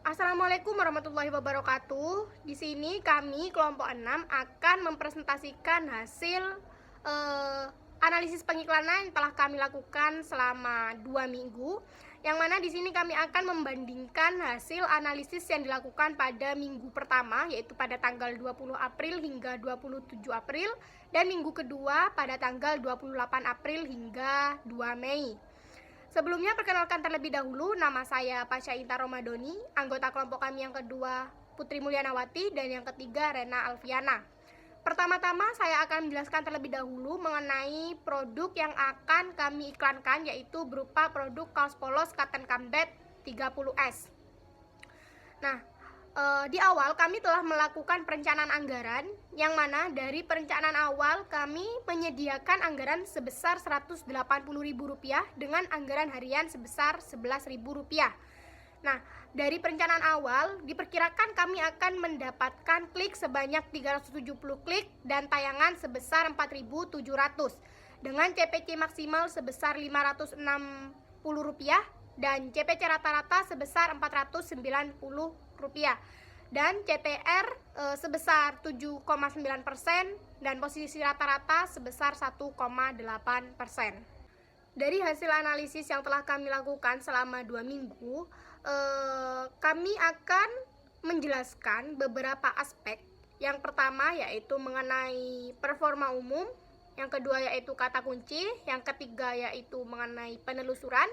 Assalamualaikum warahmatullahi wabarakatuh. Di sini kami kelompok 6 akan mempresentasikan hasil analisis pengiklanan yang telah kami lakukan selama 2 minggu. Yang mana di sini kami akan membandingkan hasil analisis yang dilakukan pada minggu pertama, yaitu pada tanggal 20 April hingga 27 April, dan minggu kedua pada tanggal 28 April hingga 2 Mei. Sebelumnya perkenalkan terlebih dahulu, nama saya Pasha Inta Romadoni, anggota kelompok kami yang kedua Putri Mulyanawati, dan yang ketiga Rena Alfiana. Pertama-tama saya akan menjelaskan terlebih dahulu mengenai produk yang akan kami iklankan, yaitu berupa produk kaos polos Cotton Combat 30S. Nah, di awal kami telah melakukan perencanaan anggaran, yang mana dari perencanaan awal kami menyediakan anggaran sebesar Rp180.000 dengan anggaran harian sebesar Rp11.000. Nah, dari perencanaan awal diperkirakan kami akan mendapatkan klik sebanyak 370 klik dan tayangan sebesar 4.700 dengan CPC maksimal sebesar Rp560 dan CPC rata-rata sebesar Rp490 dan CTR sebesar 7,9% dan posisi rata-rata sebesar 1,8%. Dari hasil analisis yang telah kami lakukan selama 2 minggu, kami akan menjelaskan beberapa aspek. Yang pertama yaitu mengenai performa umum, yang kedua yaitu kata kunci, yang ketiga yaitu mengenai penelusuran,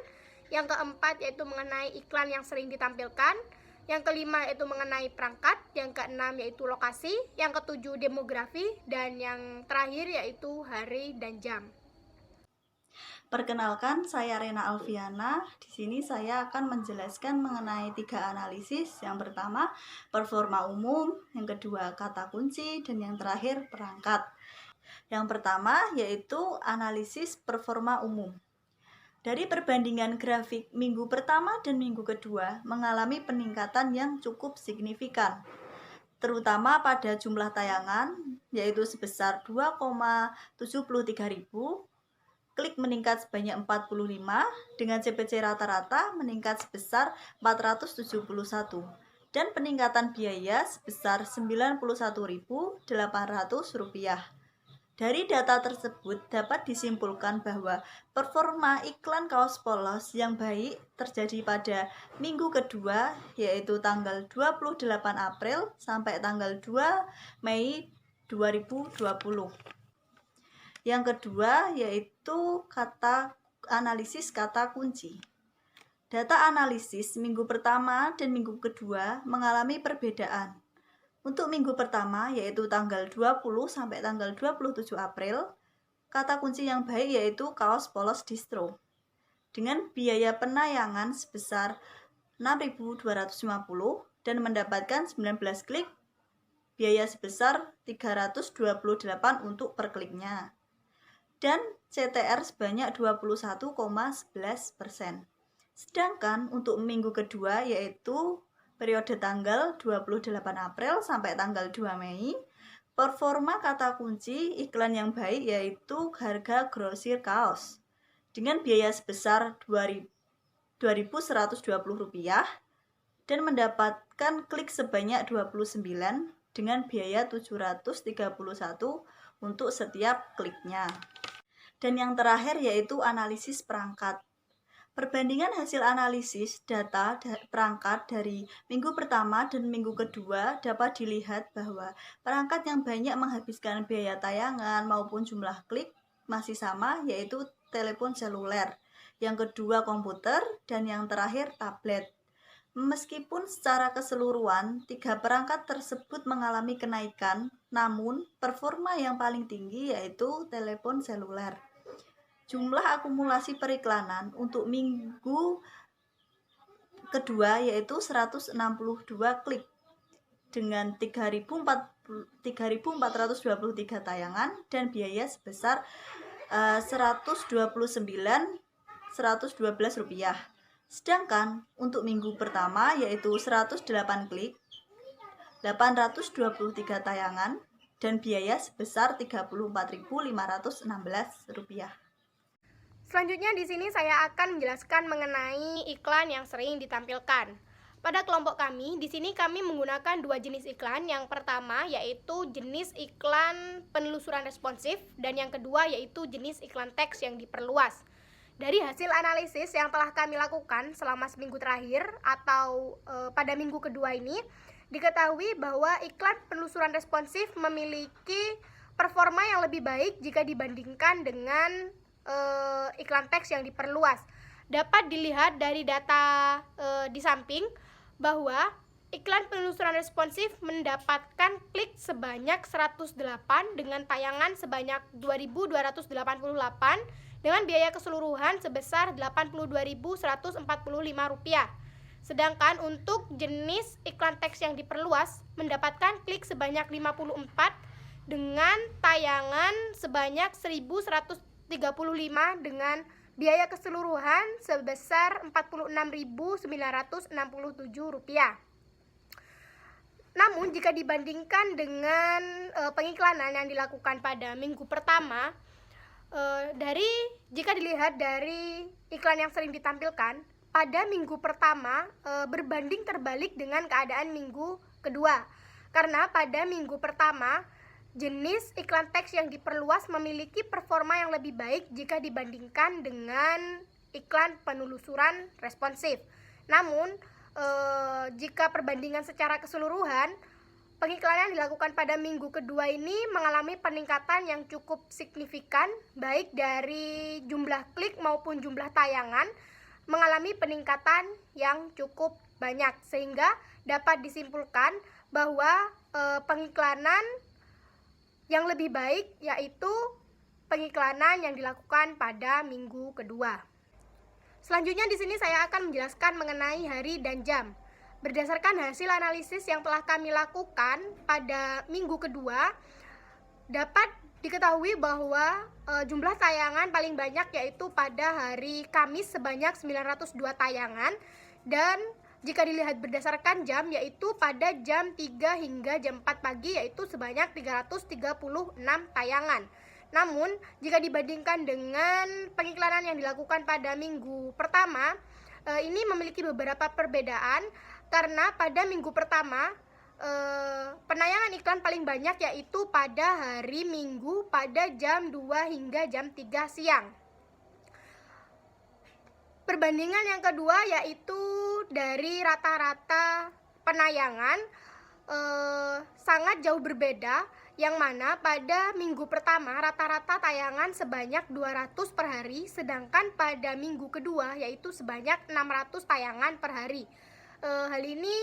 yang keempat yaitu mengenai iklan yang sering ditampilkan, yang kelima yaitu mengenai perangkat, yang keenam yaitu lokasi, yang ketujuh demografi, dan yang terakhir yaitu hari dan jam. Perkenalkan, saya Rena Alfiana. Di sini saya akan menjelaskan mengenai 3 analisis. Yang pertama, performa umum, yang kedua kata kunci, dan yang terakhir perangkat. Yang pertama yaitu analisis performa umum. Dari perbandingan grafik minggu pertama dan minggu kedua mengalami peningkatan yang cukup signifikan, terutama pada jumlah tayangan, yaitu sebesar 2,73 ribu, klik meningkat sebanyak 45, dengan CPC rata-rata meningkat sebesar 471, dan peningkatan biaya sebesar Rp91.800. Dari data tersebut dapat disimpulkan bahwa performa iklan kaos polos yang baik terjadi pada minggu kedua, yaitu tanggal 28 April sampai tanggal 2 Mei 2020. Yang kedua yaitu analisis kata kunci. Data analisis minggu pertama dan minggu kedua mengalami perbedaan. Untuk minggu pertama yaitu tanggal 20 sampai tanggal 27 April, kata kunci yang baik yaitu kaos polos distro dengan biaya penayangan sebesar Rp6.250 dan mendapatkan 19 klik, biaya sebesar Rp328 untuk per kliknya, dan CTR sebanyak 21,11%. Sedangkan untuk minggu kedua yaitu periode tanggal 28 April sampai tanggal 2 Mei, performa kata kunci iklan yang baik yaitu harga grosir kaos dengan biaya sebesar Rp2.120 dan mendapatkan klik sebanyak 29 dengan biaya Rp731 untuk setiap kliknya. Dan yang terakhir yaitu analisis perangkat. Perbandingan hasil analisis data perangkat dari minggu pertama dan minggu kedua dapat dilihat bahwa perangkat yang banyak menghabiskan biaya tayangan maupun jumlah klik masih sama, yaitu telepon seluler, yang kedua komputer, dan yang terakhir tablet. Meskipun secara keseluruhan 3 perangkat tersebut mengalami kenaikan, namun performa yang paling tinggi yaitu telepon seluler. Jumlah akumulasi periklanan untuk minggu kedua yaitu 162 klik dengan 3.423 tayangan dan biaya sebesar Rp129.112. Sedangkan untuk minggu pertama yaitu 108 klik, 823 tayangan dan biaya sebesar Rp34.516. Selanjutnya di sini saya akan menjelaskan mengenai iklan yang sering ditampilkan. Pada kelompok kami, di sini kami menggunakan dua jenis iklan. Yang pertama yaitu jenis iklan penelusuran responsif dan yang kedua yaitu jenis iklan teks yang diperluas. Dari hasil analisis yang telah kami lakukan selama seminggu terakhir atau pada minggu kedua ini, diketahui bahwa iklan penelusuran responsif memiliki performa yang lebih baik jika dibandingkan dengan iklan teks yang diperluas. Dapat dilihat dari data di samping bahwa iklan penelusuran responsif mendapatkan klik sebanyak 108 dengan tayangan sebanyak 2.288 dengan biaya keseluruhan sebesar Rp82.145. Sedangkan untuk jenis iklan teks yang diperluas mendapatkan klik sebanyak 54 dengan tayangan sebanyak 1.135 dengan biaya keseluruhan sebesar Rp46.967. Namun jika dibandingkan dengan pengiklanan yang dilakukan pada minggu pertama, jika dilihat dari iklan yang sering ditampilkan, pada minggu pertama berbanding terbalik dengan keadaan minggu kedua. Karena pada minggu pertama jenis iklan teks yang diperluas memiliki performa yang lebih baik jika dibandingkan dengan iklan penelusuran responsif. Namun, jika perbandingan secara keseluruhan, pengiklanan yang dilakukan pada minggu kedua ini mengalami peningkatan yang cukup signifikan, baik dari jumlah klik maupun jumlah tayangan, mengalami peningkatan yang cukup banyak, sehingga dapat disimpulkan bahwa pengiklanan yang lebih baik yaitu pengiklanan yang dilakukan pada minggu kedua. Selanjutnya di sini saya akan menjelaskan mengenai hari dan jam. Berdasarkan hasil analisis yang telah kami lakukan pada minggu kedua, dapat diketahui bahwa jumlah tayangan paling banyak yaitu pada hari Kamis sebanyak 902 tayangan, dan jika dilihat berdasarkan jam yaitu pada jam 3 hingga jam 4 pagi yaitu sebanyak 336 tayangan. Namun jika dibandingkan dengan pengiklanan yang dilakukan pada minggu pertama, ini memiliki beberapa perbedaan karena pada minggu pertama penayangan iklan paling banyak yaitu pada hari Minggu pada jam 2 hingga jam 3 siang. Perbandingan yang kedua yaitu dari rata-rata penayangan sangat jauh berbeda, yang mana pada minggu pertama rata-rata tayangan sebanyak 200 per hari, sedangkan pada minggu kedua yaitu sebanyak 600 tayangan per hari. Hal ini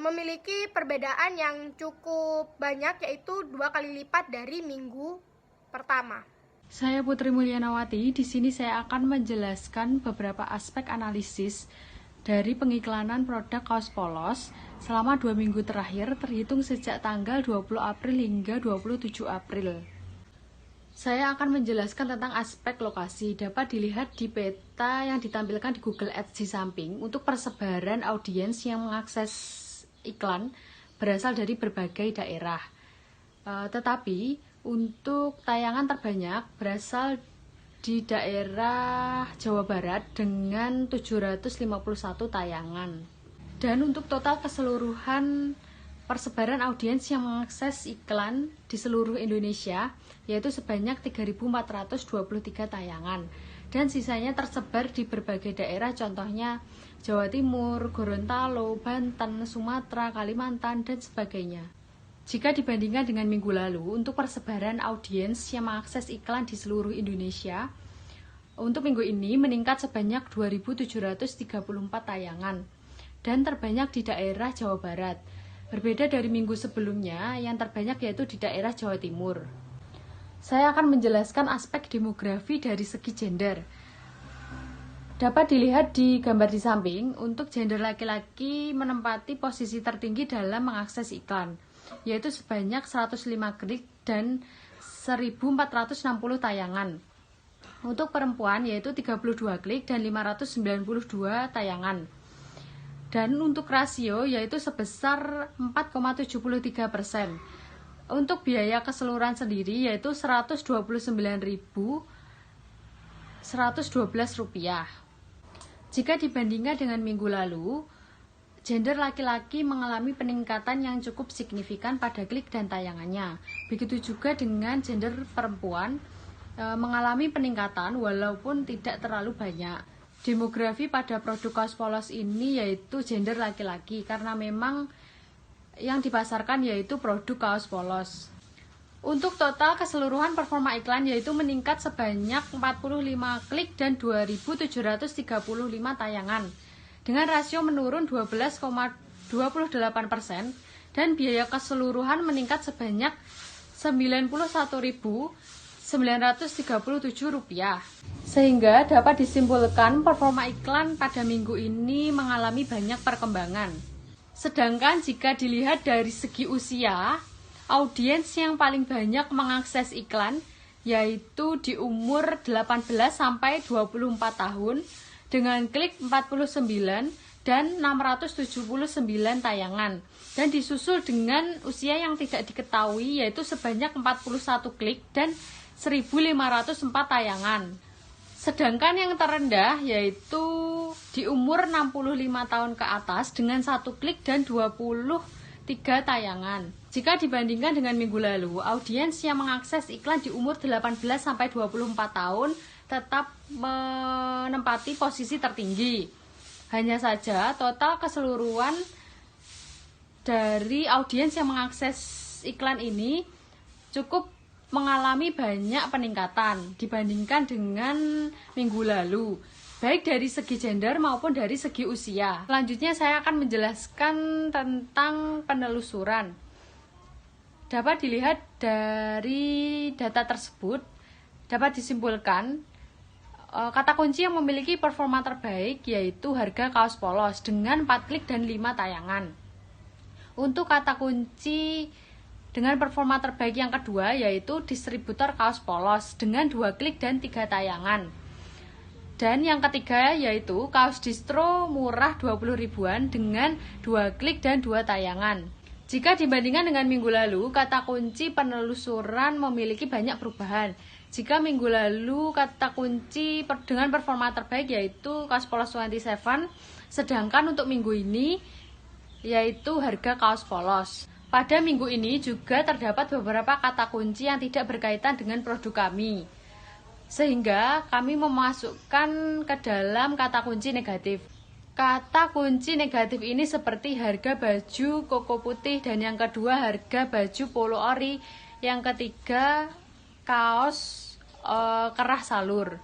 memiliki perbedaan yang cukup banyak yaitu 2 kali lipat dari minggu pertama. Saya Putri Mulyanawati. Di sini saya akan menjelaskan beberapa aspek analisis dari pengiklanan produk kaos polos selama 2 minggu terakhir terhitung sejak tanggal 20 April hingga 27 April. Saya akan menjelaskan tentang aspek lokasi. Dapat dilihat di peta yang ditampilkan di Google Ads di samping untuk persebaran audiens yang mengakses iklan berasal dari berbagai daerah. Tetapi untuk tayangan terbanyak berasal di daerah Jawa Barat dengan 751 tayangan. Dan untuk total keseluruhan persebaran audiens yang mengakses iklan di seluruh Indonesia yaitu sebanyak 3.423 tayangan. Dan sisanya tersebar di berbagai daerah, contohnya Jawa Timur, Gorontalo, Banten, Sumatera, Kalimantan, dan sebagainya. Jika dibandingkan dengan minggu lalu, untuk persebaran audiens yang mengakses iklan di seluruh Indonesia, untuk minggu ini meningkat sebanyak 2.734 tayangan, dan terbanyak di daerah Jawa Barat. Berbeda dari minggu sebelumnya, yang terbanyak yaitu di daerah Jawa Timur. Saya akan menjelaskan aspek demografi dari segi gender. Dapat dilihat di gambar di samping, untuk gender laki-laki menempati posisi tertinggi dalam mengakses iklan, yaitu sebanyak 105 klik dan 1.460 tayangan. Untuk perempuan yaitu 32 klik dan 592 tayangan. Dan untuk rasio yaitu sebesar 4,73%. Untuk biaya keseluruhan sendiri yaitu Rp129.112. Jika dibandingkan dengan minggu lalu, gender laki-laki mengalami peningkatan yang cukup signifikan pada klik dan tayangannya. Begitu juga dengan gender perempuan mengalami peningkatan walaupun tidak terlalu banyak. Demografi pada produk kaos polos ini yaitu gender laki-laki karena memang yang dipasarkan yaitu produk kaos polos. Untuk total keseluruhan performa iklan yaitu meningkat sebanyak 45 klik dan 2.735 tayangan dengan rasio menurun 12,28% dan biaya keseluruhan meningkat sebanyak Rp91.937. Sehingga dapat disimpulkan performa iklan pada minggu ini mengalami banyak perkembangan. Sedangkan jika dilihat dari segi usia, audiens yang paling banyak mengakses iklan yaitu di umur 18 sampai 24 tahun dengan klik 49 dan 679 tayangan, dan disusul dengan usia yang tidak diketahui yaitu sebanyak 41 klik dan 1.504 tayangan. Sedangkan yang terendah yaitu di umur 65 tahun ke atas dengan 1 klik dan 23 tayangan. Jika dibandingkan dengan minggu lalu, audiens yang mengakses iklan di umur 18 sampai 24 tahun tetap menempati posisi tertinggi. Hanya saja total keseluruhan dari audiens yang mengakses iklan ini cukup mengalami banyak peningkatan dibandingkan dengan minggu lalu, baik dari segi gender maupun dari segi usia. Selanjutnya saya akan menjelaskan tentang penelusuran. Dapat dilihat dari data tersebut, dapat disimpulkan kata kunci yang memiliki performa terbaik yaitu harga kaos polos dengan 4 klik dan 5 tayangan. Untuk kata kunci dengan performa terbaik yang kedua yaitu distributor kaos polos dengan 2 klik dan 3 tayangan. Dan yang ketiga yaitu kaos distro murah 20 ribuan dengan 2 klik dan 2 tayangan. Jika dibandingkan dengan minggu lalu, kata kunci penelusuran memiliki banyak perubahan. Jika minggu lalu kata kunci dengan performa terbaik yaitu kaos polos 27, sedangkan untuk minggu ini yaitu harga kaos polos. Pada minggu ini juga terdapat beberapa kata kunci yang tidak berkaitan dengan produk kami, sehingga kami memasukkan ke dalam kata kunci negatif. Kata kunci negatif ini seperti harga baju koko putih, dan yang kedua harga baju polo ori, yang ketiga kaos kerah salur.